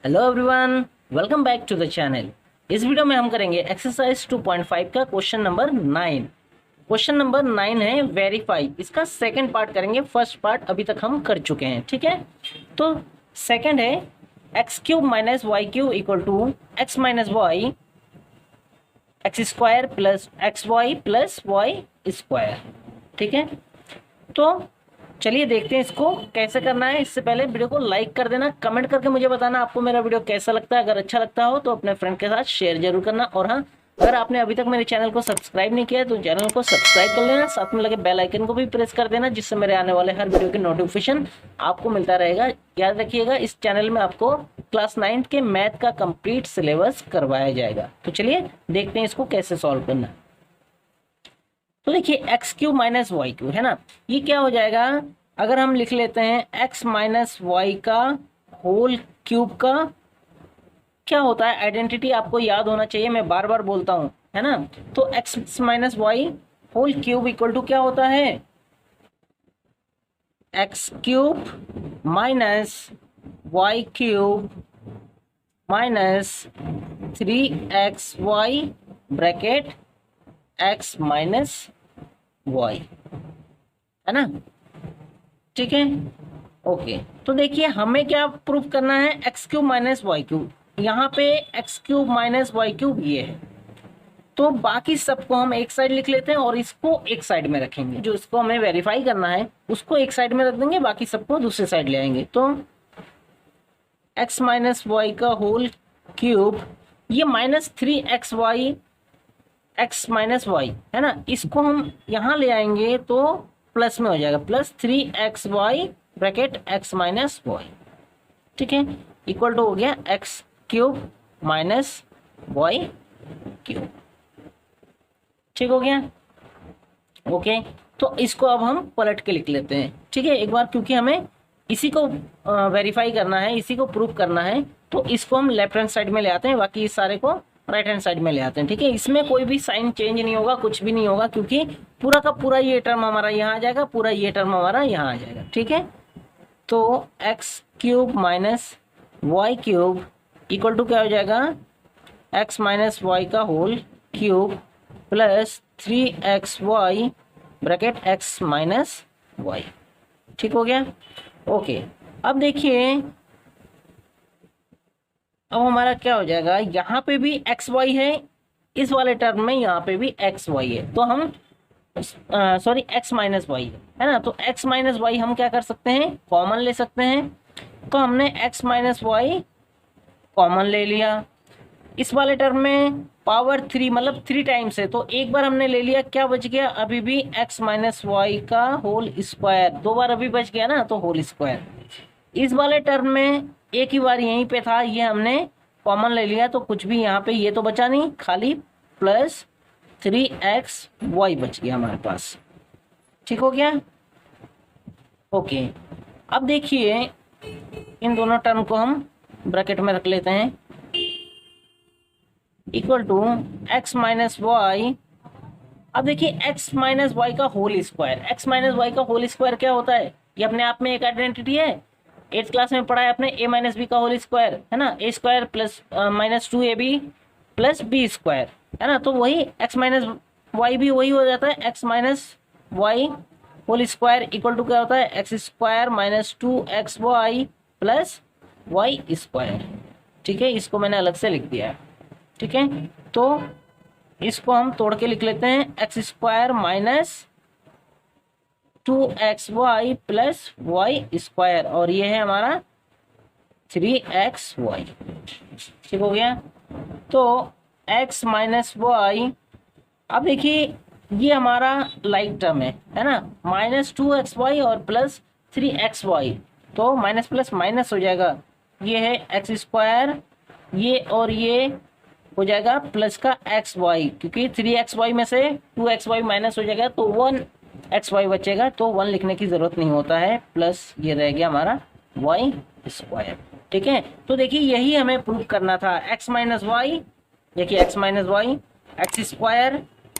Hello everyone, welcome back to the channel. इस video में हम करेंगे एक्सरसाइज 2.5 का क्वेश्चन नंबर 9। क्वेश्चन नंबर 9 है वेरीफाई। इसका सेकंड पार्ट करेंगे, फर्स्ट पार्ट अभी तक हम कर चुके हैं। ठीक है, तो सेकंड है x cube minus y cube equal to x minus y x square plus x y plus y square. ठीक है, तो चलिए देखते हैं इसको कैसे करना है। इससे पहले वीडियो को लाइक कर देना, कमेंट करके मुझे बताना आपको मेरा वीडियो कैसा लगता है। अगर अच्छा लगता हो तो अपने फ्रेंड के साथ शेयर जरूर करना। और हाँ, अगर आपने अभी तक मेरे चैनल को सब्सक्राइब नहीं किया है तो चैनल को सब्सक्राइब कर लेना, साथ में लगे बेल आइकन को भी प्रेस कर देना, जिससे मेरे आने वाले हर वीडियो की नोटिफिकेशन आपको मिलता रहेगा। याद रखिएगा, इस चैनल में आपको क्लास 9 के मैथ का कंप्लीट सिलेबस करवाया जाएगा। तो चलिए देखते हैं इसको कैसे सॉल्व करना है। तो देखिए x cube minus y cube है ना, ये क्या हो जाएगा। अगर हम लिख लेते हैं एक्स माइनस वाई का होल क्यूब का क्या होता है, आइडेंटिटी आपको याद होना चाहिए, मैं बार बार बोलता हूं, है ना। तो x minus y whole cube equal to क्या होता है, x cube minus y cube minus 3xy bracket x minus y, है ना। ठीक है, ओके। तो देखिए हमें क्या प्रूफ करना है, x cube minus y cube. यहाँ पे x cube minus y cube ये है, तो बाकी सबको हम एक साइड लिख लेते हैं और इसको एक साइड में रखेंगे। जो इसको हमें वेरीफाई करना है उसको एक साइड में रख देंगे, बाकी सबको दूसरे साइड ले आएंगे। तो एक्स माइनस वाई का होल क्यूब, ये minus 3xy x minus y है ना, इसको हम यहाँ ले आएंगे तो प्लस में हो जाएगा, plus 3xy bracket x minus y. ठीक है, इक्वल टू हो गया x cube minus y cube. ठीक हो गया, ओके। तो इसको अब हम पलट के लिख लेते हैं, ठीक है, एक बार, क्योंकि हमें इसी को वेरीफाई करना है, इसी को प्रूव करना है। तो इसको हम लेफ्ट हैंड साइड में ले आते हैं, बाकी इस सारे को राइट हैंड साइड में ले आते हैं। ठीक है, इसमें कोई भी साइन चेंज नहीं होगा, कुछ भी नहीं होगा, क्योंकि पूरा का पूरा ये टर्म हमारा यहाँ आ जाएगा, पूरा ये टर्म हमारा यहाँ आ जाएगा। ठीक है, तो x cube minus y cube equal to क्या हो जाएगा, एक्स माइनस वाई का whole cube plus 3xy bracket x minus y. ठीक हो गया, ओके। अब देखिए, अब हमारा क्या हो जाएगा, यहाँ पे भी एक्स वाई है, इस वाले टर्म में यहाँ पे भी एक्स वाई है, तो हम सॉरी एक्स माइनस वाई है ना, तो एक्स माइनस वाई हम क्या कर सकते हैं, कॉमन ले सकते हैं। तो हमने एक्स माइनस वाई कॉमन ले लिया, इस वाले टर्म में पावर 3 मतलब 3 टाइम्स है, तो एक बार हमने ले लिया, क्या बच गया, अभी भी एक्स माइनस वाई का होल स्क्वायर, 2 बार अभी बच गया ना, तो होल स्क्वायर। इस वाले टर्म में एक ही बार यहीं पे था, ये हमने कॉमन ले लिया, तो कुछ भी यहाँ पे ये तो बचा नहीं, खाली प्लस 3xy बच गया हमारे पास। ठीक हो गया, ओके। अब देखिए इन दोनों टर्म को हम ब्रैकेट में रख लेते हैं, equal to x minus y. अब देखिए एक्स माइनस वाई का whole square, x minus y का होल स्क्वायर क्या होता है, ये अपने आप में एक आइडेंटिटी है। 8th क्लास में पढ़ा है आपने, ए माइनस बी का होल स्क्वायर, है ना, a square plus minus 2ab plus b square, है ना। तो वही एक्स माइनस वाई भी वही हो जाता है, x minus y whole square equal to क्या होता है, x square minus 2xy plus y square. ठीक है, इसको मैंने अलग से लिख दिया है। ठीक है, तो इसको हम तोड़ के लिख लेते हैं, x square minus 2xy plus y square, और ये है हमारा 3xy। ठीक हो गया, तो x माइनस वाई, अब देखिए ये हमारा लाइक टर्म है ना, माइनस 2xy और प्लस 3xy, तो माइनस प्लस माइनस हो जाएगा, ये है एक्स स्क्वायर, ये और ये हो जाएगा प्लस का xy, क्योंकि 3xy में से 2xy माइनस हो जाएगा तो 1xy बचेगा, तो 1 लिखने की जरूरत नहीं होता है, प्लस ये रह गया हमारा y स्क्वायर। ठीक है, तो देखिए यही हमें प्रूव करना था, x माइनस वाई, देखिए x minus y x square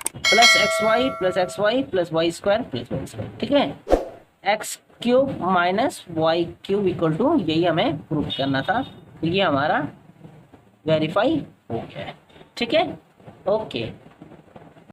plus x y plus y square plus y square. ठीक है, x cube minus y cube equal to, यही हमें प्रूव करना था। ये हमारा वेरीफाई हो गया है। ठीक है, ओके।